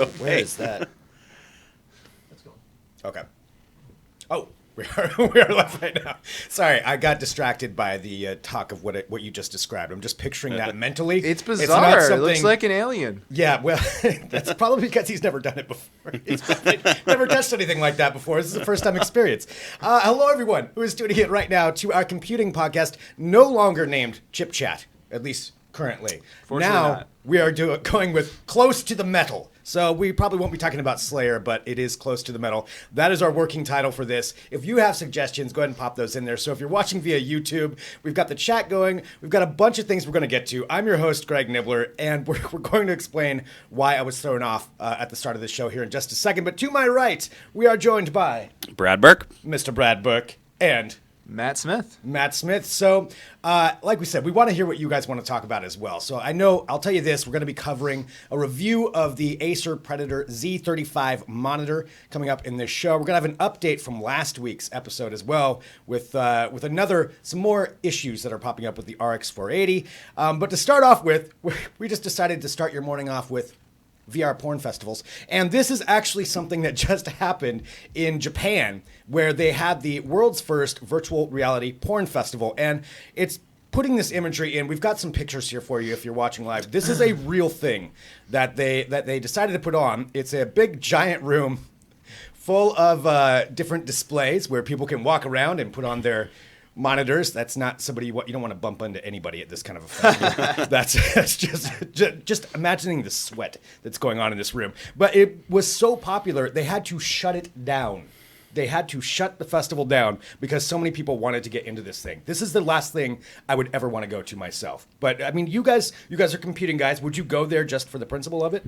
Where is that? Let's go. Okay. Oh, we are live right now. Sorry, I got distracted by the talk of what you just described. I'm just picturing that mentally. It's bizarre. It's It looks like an alien. Yeah, well, that's probably because he's never done it before. He's probably never touched anything like that before. This is a first-time experience. Hello, everyone who is tuning in right now to our computing podcast, no longer named Chip Chat, at least currently. Now we are going with Close to the Metal. So we probably won't be talking about Slayer, but it is Close to the Metal. That is our working title for this. If you have suggestions, go ahead and pop those in there. So if you're watching via YouTube, we've got the chat going. We've got a bunch of things we're going to get to. I'm your host, Greg Nibbler, and we're going to explain why I was thrown off at the start of the show here in just a second. But to my right, we are joined by Brad Bourque. Mr. Brad Bourque, and Matt Smith. So, like we said, we want to hear what you guys want to talk about as well. So I know, I'll tell you this, we're going to be covering a review of the Acer Predator Z35 monitor coming up in this show. We're going to have an update from last week's episode as well with some more issues that are popping up with the RX 480. But to start off with, we just decided to start your morning off with VR porn festivals. And this is actually something that just happened in Japan, where they had the world's first virtual reality porn festival. And it's putting this imagery in. We've got some pictures here for you if you're watching live. This is a real thing that they decided to put on. It's a big giant room full of different displays where people can walk around and put on their monitors. That's not somebody you don't want to bump into anybody at this kind of a festival. that's just imagining the sweat that's going on in this room. But it was so popular, they had to shut it down. They had to shut the festival down because so many people wanted to get into this thing. This is the last thing I would ever want to go to myself. But I mean, you guys are computing guys. Would you go there just for the principle of it?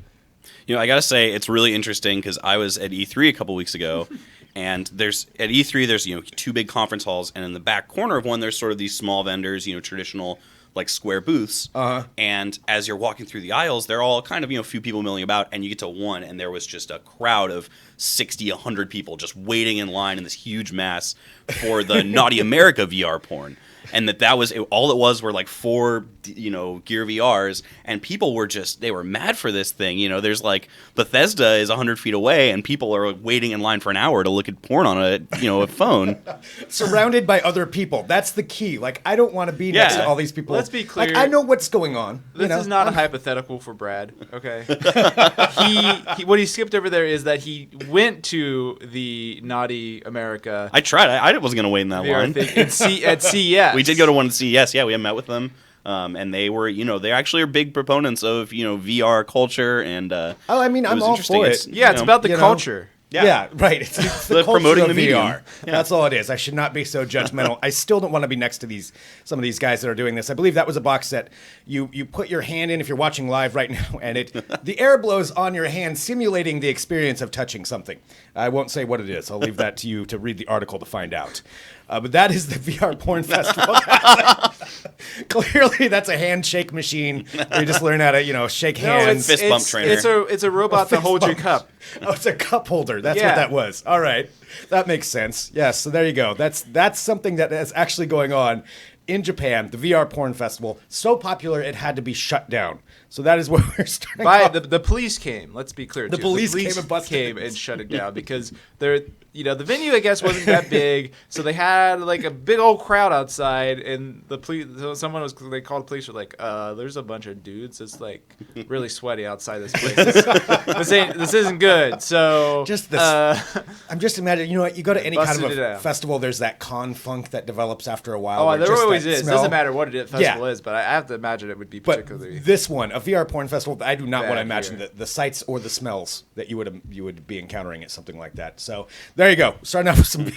You know, I got to say, it's really interesting because I was at E3 a couple weeks ago, and at E3, there's, two big conference halls, and in the back corner of one, there's sort of these small vendors, traditional, like, square booths. Uh-huh. And as you're walking through the aisles, they're all kind of, a few people milling about, and you get to one, and there was just a crowd of 60, 100 people just waiting in line in this huge mass for the Naughty America VR porn. And that was all it was were like 4, Gear VRs, and people were they were mad for this thing. There's like Bethesda is 100 feet away, and people are waiting in line for an hour to look at porn on a phone. Surrounded by other people. That's the key. Like, I don't want to be next to all these people. Let's be clear. Like, I know what's going on. This is not a hypothetical for Brad. Okay. What he skipped over there is that he went to the Naughty America. I tried. I wasn't going to wait in that line. At CES. We did go to one at CES. Yeah, we had met with them. And they were, they actually are big proponents of, VR culture. And I'm all for it. It's about the culture. Yeah, right. It's the promoting the the VR. Yeah. That's all it is. I should not be so judgmental. I still don't want to be next to some of these guys that are doing this. I believe that was a box set. You put your hand in if you're watching live right now, and the air blows on your hand, simulating the experience of touching something. I won't say what it is. I'll leave that to you to read the article to find out. But that is the VR porn festival. Clearly, that's a handshake machine. Where you just learn how to, shake hands. Fist bump trainer. It's a robot that holds your cup. Oh, it's a cup holder. That's what that was. All right, that makes sense. Yes, so there you go. That's something that is actually going on in Japan. The VR porn festival, so popular it had to be shut down. So that is where we're starting. The police came. Let's be clear. The police came and shut it down because they're. The venue, I guess, wasn't that big, so they had like a big old crowd outside, and the police. So they called the police. Were like, "There's a bunch of dudes. It's like really sweaty outside this place. This isn't good." So just this. I'm just imagining. You know what? You go to any kind of a festival. There's that con funk that develops after a while. Oh, there always is. Smell. Doesn't matter what festival is, but I have to imagine it would be particularly. But this one, a VR porn festival, I do not want to imagine the sights or the smells that you would be encountering at something like that. So. There you go. Starting off with some.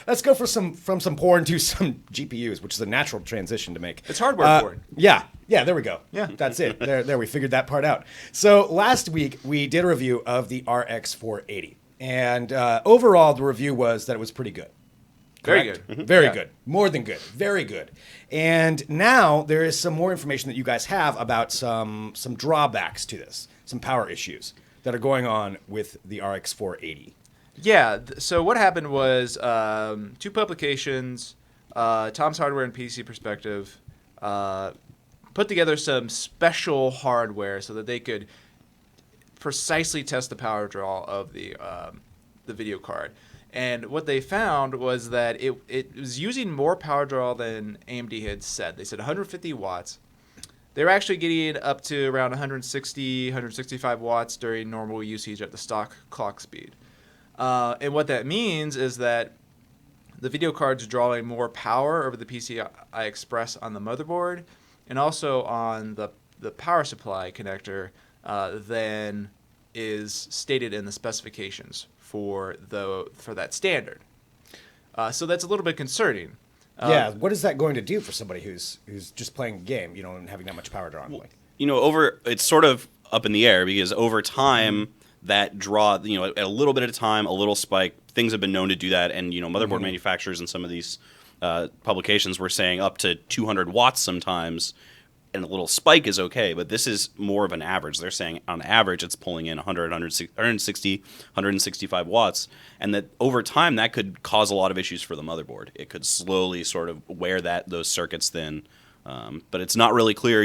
Let's go from some porn to some GPUs, which is a natural transition to make. It's hardware porn. Yeah. There we go. Yeah, that's it. There we figured that part out. So last week we did a review of the RX 480, and overall the review was that it was pretty good. Very good. Mm-hmm. Very good. More than good. Very good. And now there is some more information that you guys have about some drawbacks to this, some power issues that are going on with the RX 480. Yeah, so what happened was 2 publications, Tom's Hardware and PC Perspective, put together some special hardware so that they could precisely test the power draw of the video card. And what they found was that it was using more power draw than AMD had said. They said 150 watts. They were actually getting up to around 160, 165 watts during normal usage at the stock clock speed. And what that means is that the video card's drawing more power over the PCI Express on the motherboard and also on the power supply connector than is stated in the specifications for that standard. So that's a little bit concerning. Yeah, what is that going to do for somebody who's just playing a game, and having that much power draw? It's sort of up in the air because over time that draw, at a little bit at a time, a little spike, things have been known to do that, and motherboard manufacturers and some of these publications were saying up to 200 watts sometimes, and a little spike is okay, but this is more of an average. They're saying on average it's pulling in 100, 160, 165 watts, and that over time that could cause a lot of issues for the motherboard. It could slowly sort of wear those circuits thin, but it's not really clear,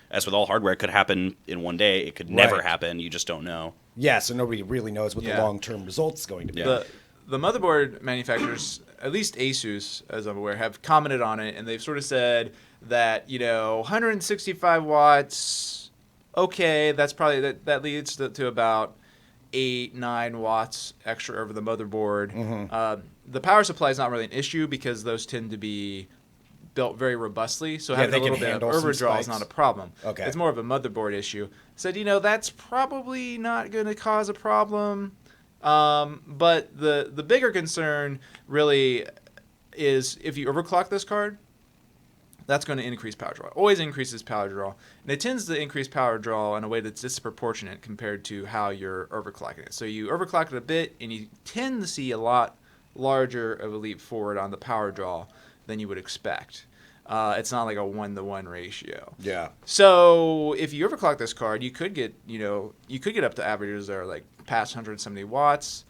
as with all hardware, it could happen in one day. It could never happen. You just don't know. Yeah, so nobody really knows what the long-term result's going to be. The motherboard manufacturers, at least Asus, as I'm aware, have commented on it, and they've sort of said that 165 watts, okay, that's probably that leads to about 8-9 watts extra over the motherboard. The power supply is not really an issue because those tend to be built very robustly, so having a little bit of overdraw is not a problem. Okay. It's more of a motherboard issue. Said, that's probably not going to cause a problem. But the bigger concern really is if you overclock this card, that's going to increase power draw. It always increases power draw. And it tends to increase power draw in a way that's disproportionate compared to how you're overclocking it. So you overclock it a bit, and you tend to see a lot larger of a leap forward on the power draw than you would expect. It's not like a 1-to-1 ratio. Yeah. So if you overclock this card, you could get up to averages that are like past 170 watts.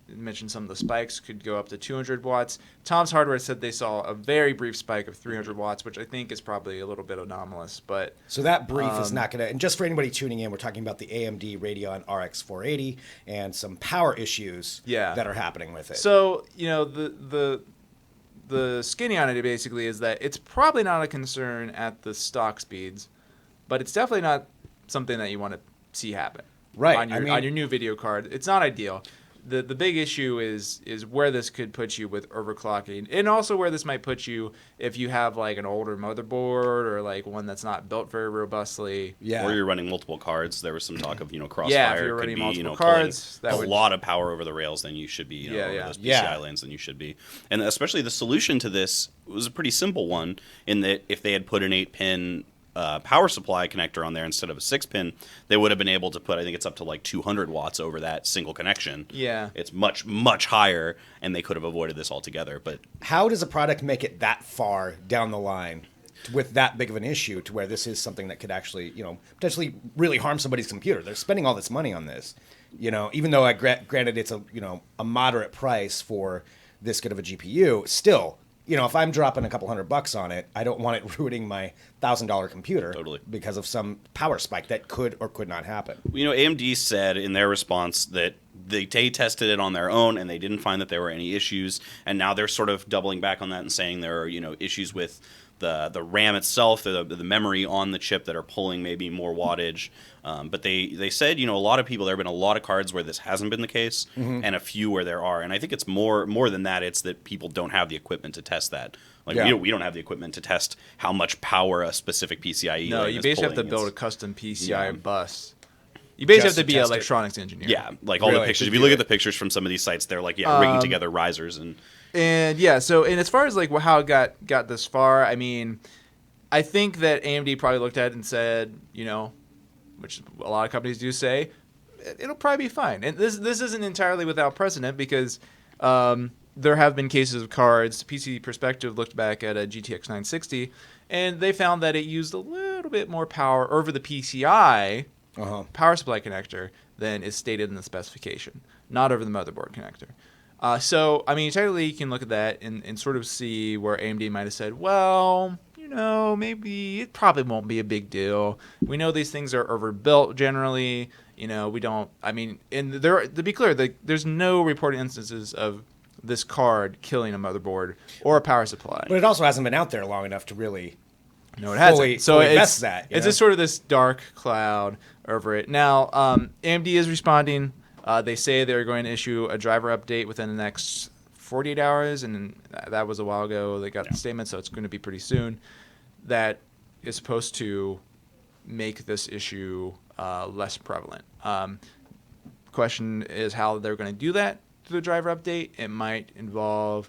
Mentioned some of the spikes could go up to 200 watts. Tom's Hardware said they saw a very brief spike of 300 watts, which I think is probably a little bit anomalous. But so that brief is not going to. And just for anybody tuning in, we're talking about the AMD Radeon RX 480 and some power issues that are happening with it. So the skinny on it basically is that it's probably not a concern at the stock speeds, but it's definitely not something that you want to see happen. Right. On your new video card. It's not ideal. The big issue is where this could put you with overclocking, and also where this might put you if you have like an older motherboard or like one that's not built very robustly. Yeah. Or you're running multiple cards. There was some talk of Crossfire. Yeah, if you're running multiple cards, that would lot of power over the rails than you should be. Over those PCI lanes than you should be. And especially the solution to this was a pretty simple one in that if they had put an 8-pin power supply connector on there instead of a 6-pin, they would have been able to put, I think it's up to like 200 watts over that single connection. Yeah. It's much, much higher, and they could have avoided this altogether. But how does a product make it that far down the line with that big of an issue to where this is something that could actually, potentially really harm somebody's computer? They're spending all this money on this, even though granted it's a moderate price for this good of a GPU, still, if I'm dropping a couple $100 on it, I don't want it ruining my $1,000 computer because of some power spike that could or could not happen. AMD said in their response that they tested it on their own and they didn't find that there were any issues, and now they're sort of doubling back on that and saying there are issues with the RAM itself, the memory on the chip that are pulling maybe more wattage. But they said, a lot of people, there have been a lot of cards where this hasn't been the case, and a few where there are. And I think it's more than that. It's that people don't have the equipment to test that. We don't have the equipment to test how much power a specific PCIe No, lane you is basically pulling. have to build a custom PCI bus. You basically have to be an electronics engineer. Yeah, like all the pictures. If you look at the pictures from some of these sites, they're like, rigging together risers and as far as like how it got this far, I mean, I think that AMD probably looked at it and said, which a lot of companies do say, it'll probably be fine. And this isn't entirely without precedent because there have been cases of cards. PC Perspective looked back at a GTX 960, and they found that it used a little bit more power over the PCI power supply connector than is stated in the specification, not over the motherboard connector. So, I mean, technically you can look at that and sort of see where AMD might have said, well, maybe it probably won't be a big deal. We know these things are overbuilt generally. We don't. I mean, and there, to be clear, there's no reported instances of this card killing a motherboard or a power supply. But it also hasn't been out there long enough to really. No, it hasn't. Fully So invest that. It's just sort of this dark cloud over it. Now, AMD is responding. They say they're going to issue a driver update within the next 48 hours, and that was a while ago. They got the statement, so it's going to be pretty soon. That is supposed to make this issue less prevalent. Question is how they're going to do that through the driver update. It might involve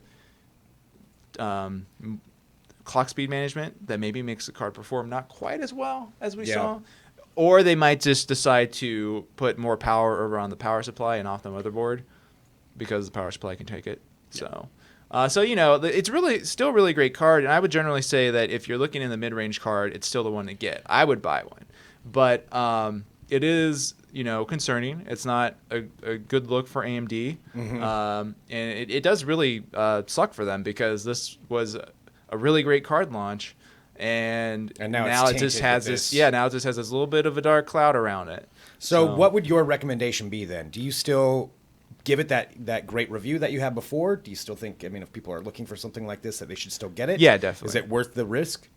clock speed management that maybe makes the card perform not quite as well as we saw. Or they might just decide to put more power over on the power supply and off the motherboard because the power supply can take it. So, it's really still a really great card, and I would generally say that if you're looking in the mid-range card, it's still the one to get. I would buy one, but it is concerning. It's not a good look for AMD, and it does really suck for them because this was a really great card launch, and now it just has this. Yeah, now it just has this little bit of a dark cloud around it. So what would your recommendation be then? Do you still give it that great review that you had before? Do you still think, if people are looking for something like this, that they should still get it? Yeah, definitely. Is it worth the risk?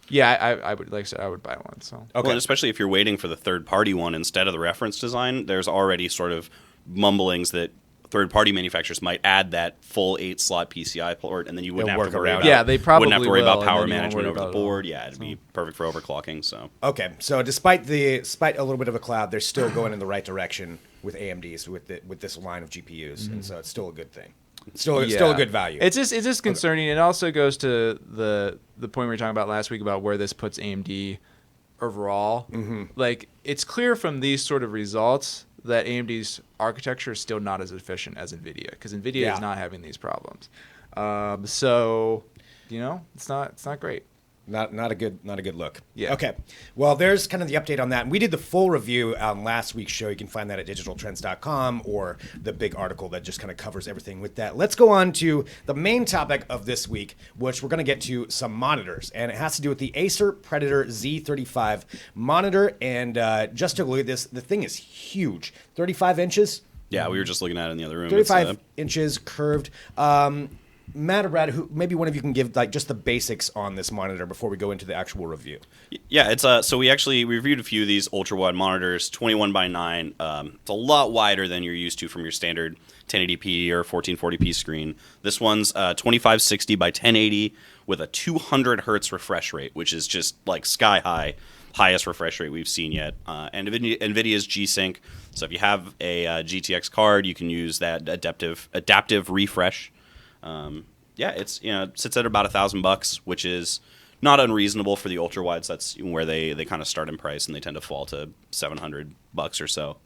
Yeah, I would, like I said, I would buy one. So okay. Well, especially if you're waiting for the third-party one instead of the reference design, there's already sort of mumblings that third-party manufacturers might add that full 8-slot PCI port, and then you wouldn't have to worry about. Yeah, they probably wouldn't have to worry about will, power management over the board. Yeah, it'd be perfect for overclocking. So okay, so despite a little bit of a cloud, they're still going in the right direction with AMD's with this line of GPUs, and so it's still a good thing. Still a good value. It's just concerning. It also goes to the point we were talking about last week about where this puts AMD overall. Like, it's clear from these sort of results that AMD's architecture is still not as efficient as NVIDIA, because NVIDIA is not having these problems. So, it's not great. Not a good look. Yeah. Okay. Well, there's kind of the update on that. And we did the full review on last week's show. You can find that at digitaltrends.com or the big article that just kind of covers everything with that. Let's go on to the main topic of this week, which we're going to get to some monitors. And it has to do with the Acer Predator Z35 monitor. And just to look at this, the thing is huge. 35 inches. Yeah, we were just looking at it in the other room. 35 inches curved. Matt or Brad, maybe one of you can give just the basics on this monitor before we go into the actual review. Yeah, it's so we reviewed a few of these ultra wide monitors, 21:9. It's a lot wider than you're used to from your standard 1080p or 1440p screen. This one's 2560 by 1080 with a 200 hertz refresh rate, which is just like sky high, highest refresh rate we've seen yet. And NVIDIA's G-Sync. So if you have a GTX card, you can use that adaptive refresh. It's it sits at about $1,000, which is not unreasonable for the ultra wides. That's where they kind of start in price, and they tend to fall to $700 or so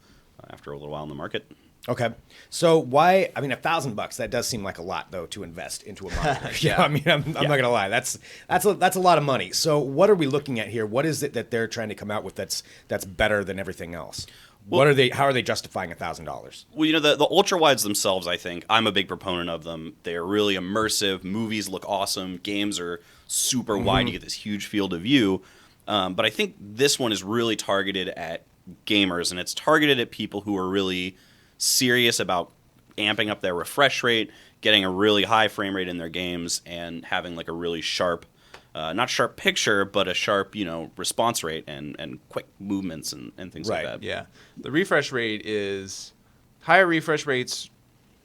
after a little while in the market. Okay, so why? $1,000. That does seem like a lot, though, to invest into a monitor. Yeah. I'm not gonna lie. That's a lot of money. So what are we looking at here? What is it that they're trying to come out with that's better than everything else? How are they justifying $1,000? Well, the ultra wides themselves, I think I'm a big proponent of them. They're really immersive. Movies look awesome. Games are super wide. You get this huge field of view. But I think this one is really targeted at gamers, and it's targeted at people who are really serious about amping up their refresh rate, getting a really high frame rate in their games, and having like a really sharp, not sharp picture, but a sharp, response rate and quick movements and things like that. Yeah. The refresh rate is higher refresh rates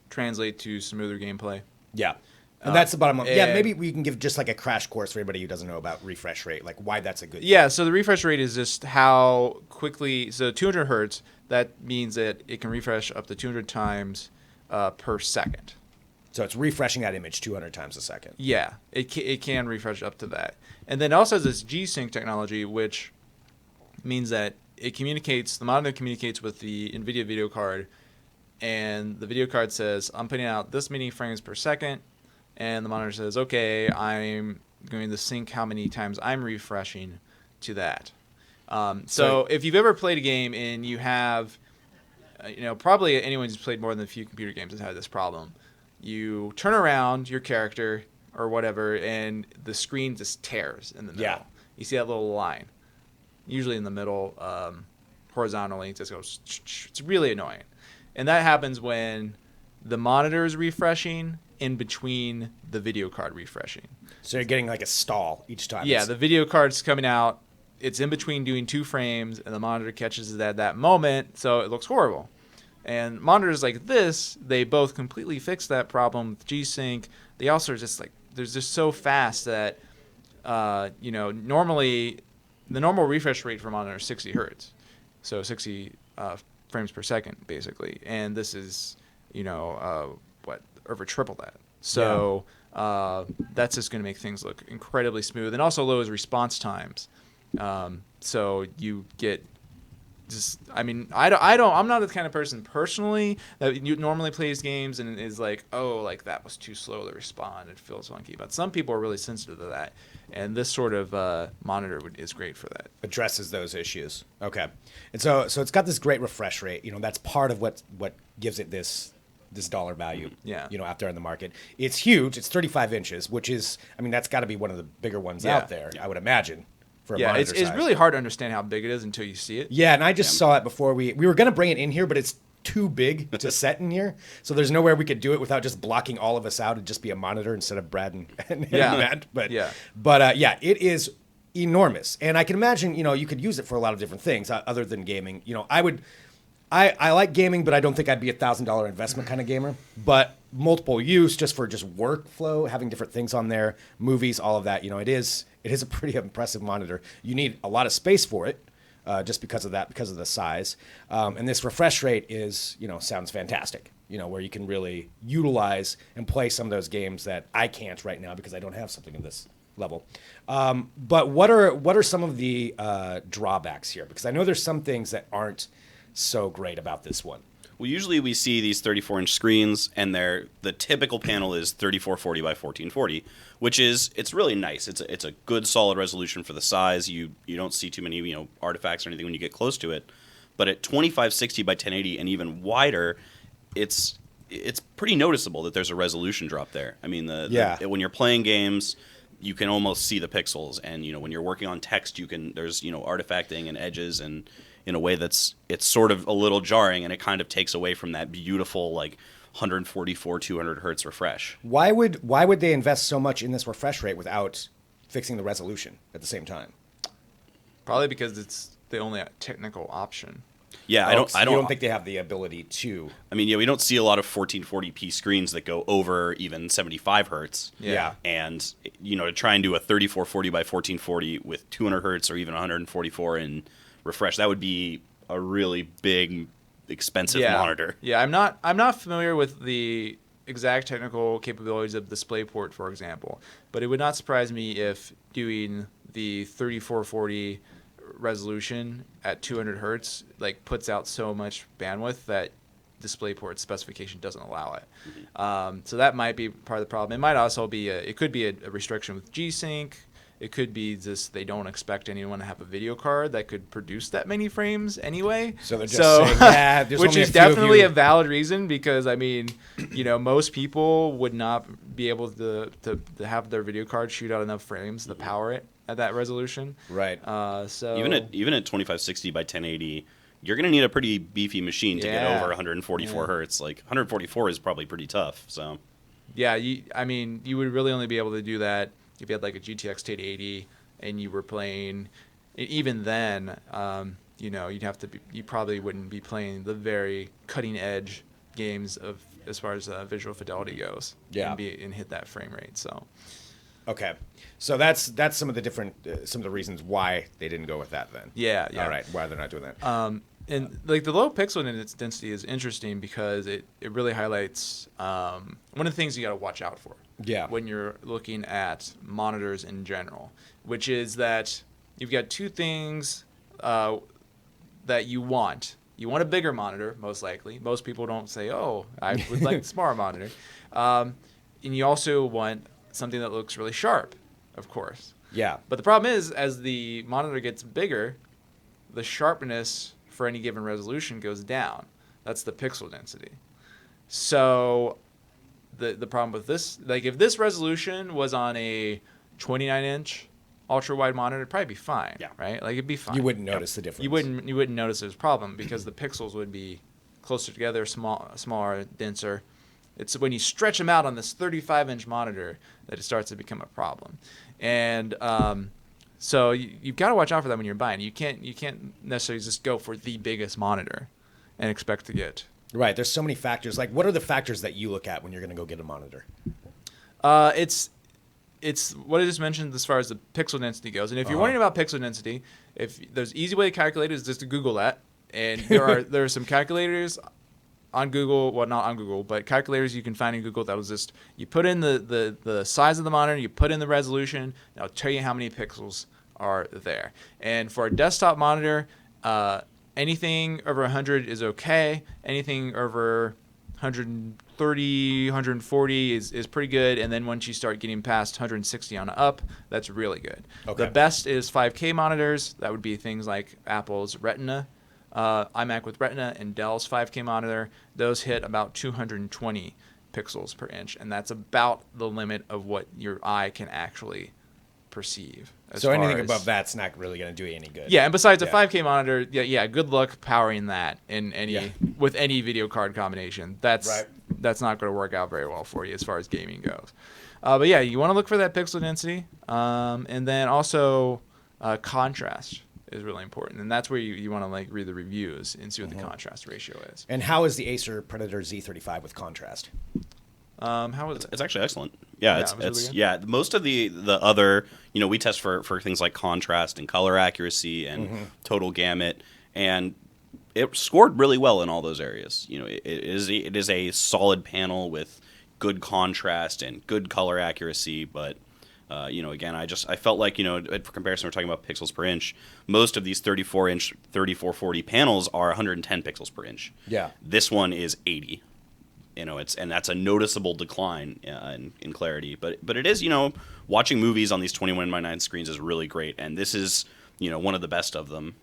translate to smoother gameplay. Yeah. And that's the bottom line. Yeah, maybe we can give just like a crash course for anybody who doesn't know about refresh rate, like why that's a good thing. Yeah, so the refresh rate is just how quickly, so 200 hertz, that means that it can refresh up to 200 times per second. So it's refreshing that image 200 times a second. Yeah, it can refresh up to that. And then it also has this G-Sync technology, which means that the monitor communicates with the NVIDIA video card, and the video card says, I'm putting out this many frames per second, and the monitor says, okay, I'm going to sync how many times I'm refreshing to that. So if you've ever played a game and you have, probably anyone who's played more than a few computer games has had this problem. You turn around your character, or whatever, and the screen just tears in the middle. Yeah. You see that little line, usually in the middle, horizontally. It just goes. It's really annoying, and that happens when the monitor is refreshing in between the video card refreshing. So you're getting like a stall each time. Yeah, the video card's coming out. It's in between doing 2 frames, and the monitor catches it at that moment, so it looks horrible. And monitors like this, they both completely fix that problem with G-Sync. They also are just like, they're just so fast that, normally, the normal refresh rate for a monitor is 60 hertz. So 60 frames per second, basically. And this is, over triple that. So that's just going to make things look incredibly smooth, and also lowers response times. So you get I'm not the kind of person personally that normally plays games and is like, oh, like that was too slow to respond. It feels funky. But some people are really sensitive to that. And this sort of monitor is great for that. Addresses those issues. Okay. And so it's got this great refresh rate. That's part of what gives it this dollar value, Yeah. Out there in the market. It's huge. It's 35 inches, which is, that's got to be one of the bigger ones out there, I would imagine. It's really hard to understand how big it is until you see it. Yeah, and I just saw it before we were going to bring it in here, but it's too big to set in here. So there's nowhere we could do it without just blocking all of us out and just be a monitor instead of Brad and Matt. But it is enormous. And I can imagine, you could use it for a lot of different things other than gaming. I like gaming, but I don't think I'd be a $1,000 investment kind of gamer. But multiple use just for workflow, having different things on there, movies, all of that. It is a pretty impressive monitor. You need a lot of space for it, just because of the size. And this refresh rate is, sounds fantastic. Where you can really utilize and play some of those games that I can't right now because I don't have something of this level. But what are some of the drawbacks here? Because I know there's some things that aren't so great about this one. Well, usually we see these 34-inch screens, and the typical panel is 3440 by 1440, which it's really nice. It's a good solid resolution for the size. You don't see too many artifacts or anything when you get close to it. But at 2560 by 1080 and even wider, it's pretty noticeable that there's a resolution drop there. When you're playing games, you can almost see the pixels, and when you're working on text, there's artifacting and edges and in a way it's sort of a little jarring, and it kind of takes away from that beautiful 144 200 hertz refresh. Why would they invest so much in this refresh rate without fixing the resolution at the same time? Probably because it's the only technical option. Yeah, I don't think they have the ability to. We don't see a lot of 1440p screens that go over even 75 hertz. Yeah. And to try and do a 3440 by 1440 with 200 hertz or even 144 in refresh, that would be a really big, expensive monitor. Yeah, I'm not familiar with the exact technical capabilities of DisplayPort, for example, but it would not surprise me if doing the 3440 resolution at 200 hertz puts out so much bandwidth that DisplayPort specification doesn't allow it. Mm-hmm. So that might be part of the problem. It might also be it could be a restriction with G-Sync. It could be just they don't expect anyone to have a video card that could produce that many frames anyway. So they're just saying, yeah, there's which only is a few of definitely you. a valid reason, because most people would not be able to have their video card shoot out enough frames to power it at that resolution. Right. So even at 2560 by 1080, you're going to need a pretty beefy machine to get over 144 hertz. 144 is probably pretty tough. So yeah, you would really only be able to do that if you had a GTX 1080 and you were playing. Even then, you probably wouldn't be playing the very cutting edge games as far as visual fidelity goes. Yeah. And hit that frame rate. So. Okay, so that's some of the different some of the reasons why they didn't go with that then. Yeah. All right, why they're not doing that. And the low pixel density is interesting because it really highlights one of the things you got to watch out for. Yeah. When you're looking at monitors in general, which is that you've got two things that you want. You want a bigger monitor, most likely. Most people don't say, "Oh, I would like a smaller monitor," and you also want something that looks really sharp, of course. Yeah. But the problem is, as the monitor gets bigger, the sharpness for any given resolution goes down. That's the pixel density. So the problem with this, like if this resolution was on a 29-inch ultra wide monitor, it'd probably be fine. Yeah. Right. Like it'd be fine. You wouldn't notice the difference. You wouldn't notice there's a problem because the pixels would be closer together, smaller, denser. It's when you stretch them out on this 35-inch monitor that it starts to become a problem. And so you've got to watch out for that when you're buying. You can't necessarily just go for the biggest monitor and expect to get. Right. There's so many factors. Like, what are the factors that you look at when you're going to go get a monitor? It's what I just mentioned as far as the pixel density goes. And if you're wondering about pixel density, if there's easy way to calculate it is just to Google that. And there are some calculators on Google, well, not on Google, but calculators you can find in Google that was just, you put in the size of the monitor, you put in the resolution, and it'll tell you how many pixels are there. And for a desktop monitor, anything over 100 is okay. Anything over 130, 140 is pretty good. And then once you start getting past 160 on up, that's really good. Okay. The best is 5K monitors. That would be things like Apple's Retina, iMac with Retina, and Dell's 5K monitor. Those hit about 220 pixels per inch, and that's about the limit of what your eye can actually perceive. So anything above that's not really going to do you any good. Yeah, and besides a Yeah. 5K monitor, yeah, good luck powering that in with any video card combination. That's not going to work out very well for you as far as gaming goes. But yeah, you want to look for that pixel density, and then also contrast is really important, and that's where you want to like read the reviews and see what the contrast ratio is. And how is the Acer Predator Z35 with contrast? How is it? It's actually excellent. Yeah, Yeah, it was it's really good. most of the other, we test for things like contrast and color accuracy and total gamut, and it scored really well in all those areas. It is a solid panel with good contrast and good color accuracy, but again, I felt like, for comparison, we're talking about pixels per inch. Most of these 34-inch 3440 panels are 110 pixels per inch. Yeah. This one is 80. And that's a noticeable decline in clarity. But it is, watching movies on these 21:9 screens is really great, and this is, one of the best of them.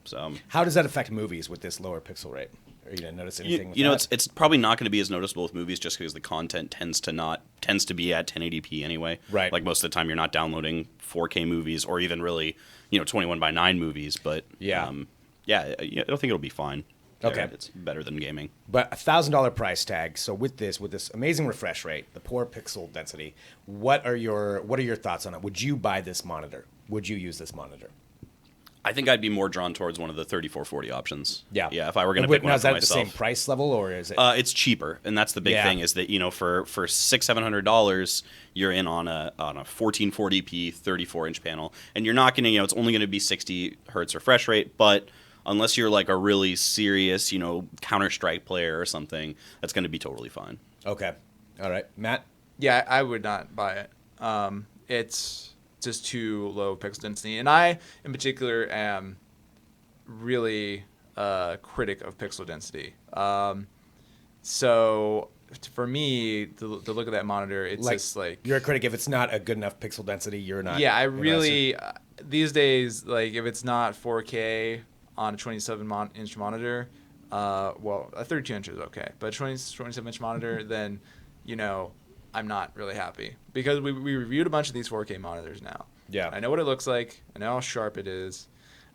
So How does that affect movies with this lower pixel rate? Are you going to notice anything with that? it's probably not going to be as noticeable with movies just because the content tends to be at 1080p anyway. Right. Like most of the time, you're not downloading 4K movies or even really 21:9 movies. But Yeah. I don't think it'll be fine. Okay. It's better than gaming. But $1,000 price tag. So with this amazing refresh rate, the poor pixel density, what are your thoughts on it? Would you buy this monitor? Would you use this monitor? I think I'd be more drawn towards one of the 3440 options. Yeah. Yeah, if I were going to pick one Now, up is for that myself. at the same price level, or is it? It's cheaper, and that's the big thing is that for $600-700 you're in on a 1440p 34-inch panel, and you're not going to it's only going to be 60 hertz refresh rate, but unless you're like a really serious Counter-Strike player or something, that's going to be totally fine. Okay. All right, Matt. Yeah, I would not buy it. It's just too low pixel density, and I, in particular, am really a critic of pixel density. So for me, to look at that monitor, it's just like you're a critic if it's not a good enough pixel density. You're not. Yeah, I interested. really these days, like if it's not 4K on a 27-inch monitor, well, a 32-inch is okay, but 27-inch monitor, then I'm not really happy because we reviewed a bunch of these 4K monitors now. Yeah. I know what it looks like. I know how sharp it is.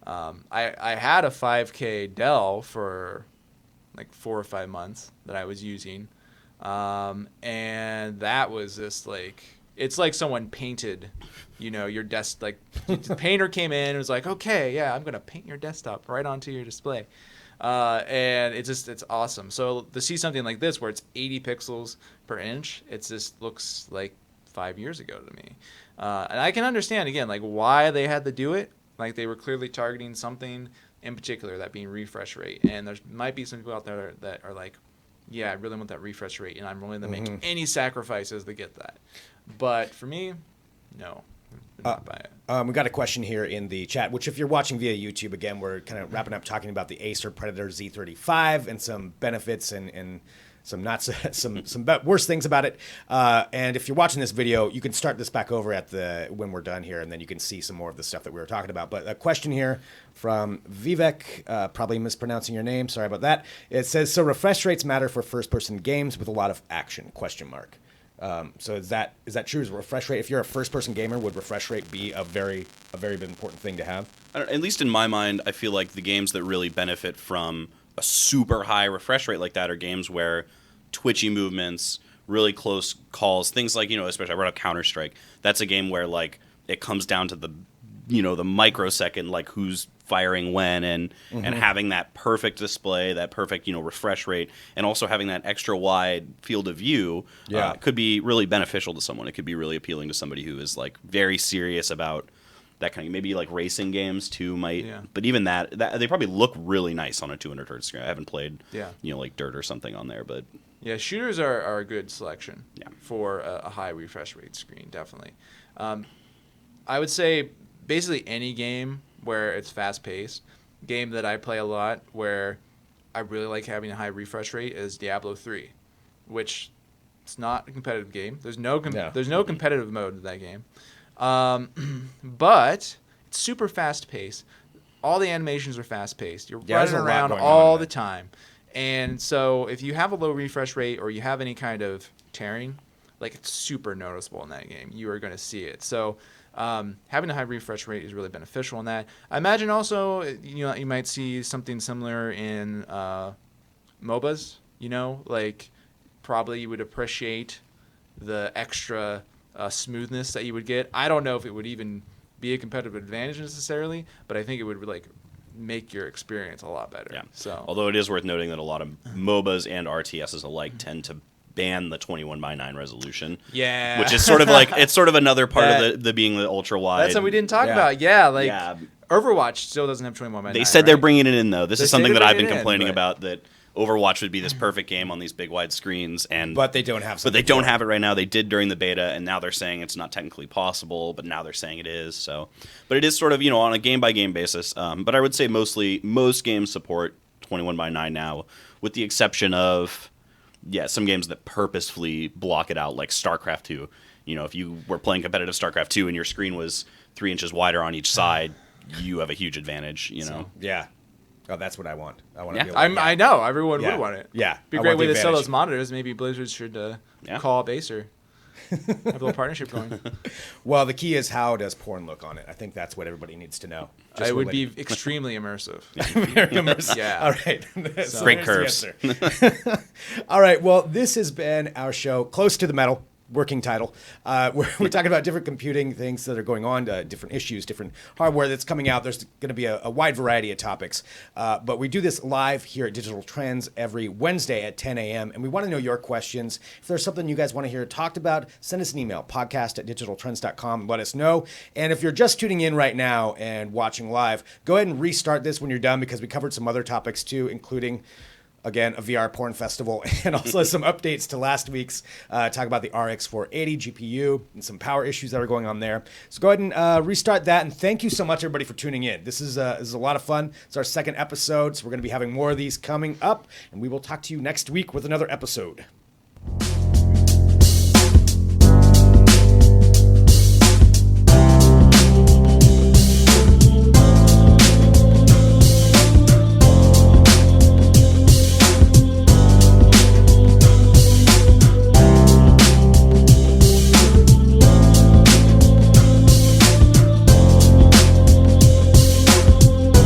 I had a 5K Dell for like 4 or 5 months that I was using, and that was just like, it's like someone painted, your desk. Like the painter came in and was like, okay, yeah, I'm gonna paint your desktop right onto your display. And it's awesome. So to see something like this where it's 80 pixels per inch, it just looks like 5 years ago to me. And I can understand, again, like why they had to do it. Like they were clearly targeting something in particular, that being refresh rate. And there might be some people out there that are like, yeah, I really want that refresh rate, and I'm willing to make any sacrifices to get that. But for me, no. Not buy it. We got a question here in the chat, which if you're watching via YouTube, again, we're kind of wrapping up talking about the Acer Predator Z35 and some benefits and some not so, some worse things about it. And if you're watching this video, you can start this back over at when we're done here, and then you can see some more of the stuff that we were talking about. But a question here from Vivek, probably mispronouncing your name. Sorry about that. It says, so refresh rates matter for first-person games with a lot of action? ? So is that true? Is refresh rate, if you're a first-person gamer, would refresh rate be a very important thing to have? At least in my mind, I feel like the games that really benefit from a super high refresh rate like that are games where twitchy movements, really close calls, things like, especially I brought up Counter-Strike. That's a game where like it comes down to the microsecond, like who's firing when, and having that perfect display, that perfect refresh rate, and also having that extra wide field of view could be really beneficial to someone. It could be really appealing to somebody who is like very serious about that kind of, maybe like racing games too might, but even that they probably look really nice on a 200 hertz screen. I haven't played, like Dirt or something on there, but yeah, shooters are a good selection for a high refresh rate screen, definitely. I would say basically any game where it's fast paced, game that I play a lot where I really like having a high refresh rate is Diablo 3, which it's not a competitive game. There's no competitive mode in that game. But it's super fast paced. All the animations are fast paced. You're running around all the time. And so if you have a low refresh rate or you have any kind of tearing, like it's super noticeable in that game. You are going to see it. So having a high refresh rate is really beneficial in that. I imagine also, you might see something similar in MOBAs, like probably you would appreciate the extra smoothness that you would get. I don't know if it would even be a competitive advantage necessarily, but I think it would like make your experience a lot better. Yeah. So, although it is worth noting that a lot of MOBAs and RTSs alike tend to ban the 21:9 resolution. Yeah. Which is sort of like, it's sort of another part of the being the ultra wide. That's what we didn't talk about. Yeah, like Overwatch still doesn't have 21:9. They said they're bringing it in though. This They is say something they're that I've bringing been it in, complaining but- about, that Overwatch would be this perfect game on these big wide screens, But they don't have but they don't have it right now. They did during the beta, and now they're saying it's not technically possible, but now they're saying it is. So, but it is sort of, on a game by game basis. But I would say most games support 21:9 now, with the exception of some games that purposefully block it out, like StarCraft 2. If you were playing competitive StarCraft 2 and your screen was 3 inches wider on each side, you have a huge advantage. Yeah. Oh, that's what I want. I want Yeah. to be able to, I know everyone would want it. Yeah. Be a I great want way the to sell advantage. those monitors. Maybe Blizzard should call up Acer. Have a little partnership going. Well, the key is, how does porn look on it? I think that's what everybody needs to know. It would be extremely immersive. Very immersive. Yeah. All right. So Great there's curves. the answer. All right. Well, this has been our show, Close to the Metal. Working title. We're talking about different computing things that are going on, different issues, different hardware that's coming out. There's going to be a wide variety of topics. But we do this live here at Digital Trends every Wednesday at 10 a.m. And we want to know your questions. If there's something you guys want to hear talked about, send us an email, podcast@digitaltrends.com. Let us know. And if you're just tuning in right now and watching live, go ahead and restart this when you're done, because we covered some other topics too, including, again, a VR porn festival, and also some updates to last week's talk about the RX 480 GPU and some power issues that are going on there. So go ahead and restart that, and thank you so much, everybody, for tuning in. This is a lot of fun. It's our second episode, so we're going to be having more of these coming up, and we will talk to you next week with another episode.